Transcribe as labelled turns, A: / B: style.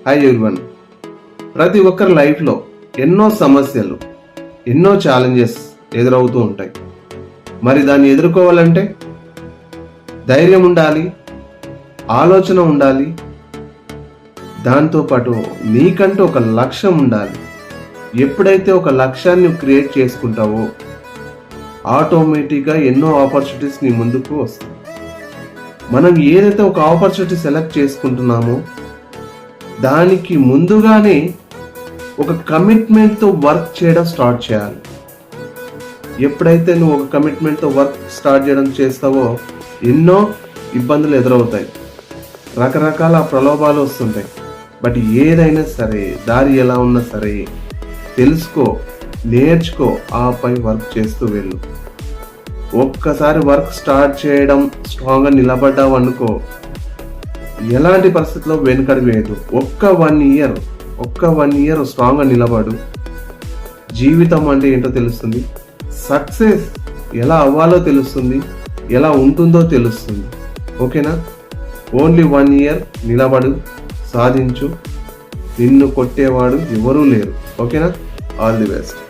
A: Hi everyone. ప్రతి ఒక్కరి లైఫ్లో ఎన్నో సమస్యలు, ఎన్నో ఛాలెంజెస్ ఎదురవుతూ ఉంటాయి. మరి దాన్ని ఎదుర్కోవాలంటే ధైర్యం ఉండాలి, ఆలోచన ఉండాలి, దాంతోపాటు నీకంటూ ఒక లక్ష్యం ఉండాలి. ఎప్పుడైతే ఒక లక్ష్యాన్ని క్రియేట్ చేసుకుంటావో ఆటోమేటిక్గా ఎన్నో ఆపర్చునిటీస్ నీ ముందుకు వస్తాయి. మనం ఏదైతే ఒక ఆపర్చునిటీ సెలెక్ట్ చేసుకుంటున్నామో దానికి ముందుగానే ఒక కమిట్మెంట్తో వర్క్ చేయడం స్టార్ట్ చేయాలి. ఎప్పుడైతే నువ్వు ఒక కమిట్మెంట్తో వర్క్ స్టార్ట్ చేయడం చేస్తావో ఎన్నో ఇబ్బందులు ఎదురవుతాయి, రకరకాల ప్రలోభాలు వస్తుంటాయి. బట్ ఏదైనా సరే, దారి ఎలా ఉన్నా సరే తెలుసుకో, నేర్చుకో, ఆపై వర్క్ చేస్తూ వెళ్ళు. ఒక్కసారి వర్క్ స్టార్ట్ చేయడం, స్ట్రాంగ్గా నిలబడ్డావు అనుకో, ఎలాంటి పరిస్థితుల్లో వెనుకడుగు వేయదు. ఒక్క వన్ ఇయర్ స్ట్రాంగ్గా నిలబడు. జీవితం అంటే ఏంటో తెలుస్తుంది, సక్సెస్ ఎలా అవ్వాలో తెలుస్తుంది, ఎలా ఉంటుందో తెలుస్తుంది. ఓకేనా? ఓన్లీ 1 ఇయర్ నిలబడు, సాధించు. నిన్ను కొట్టేవాడు ఎవరూ లేరు. ఓకేనా? All the best.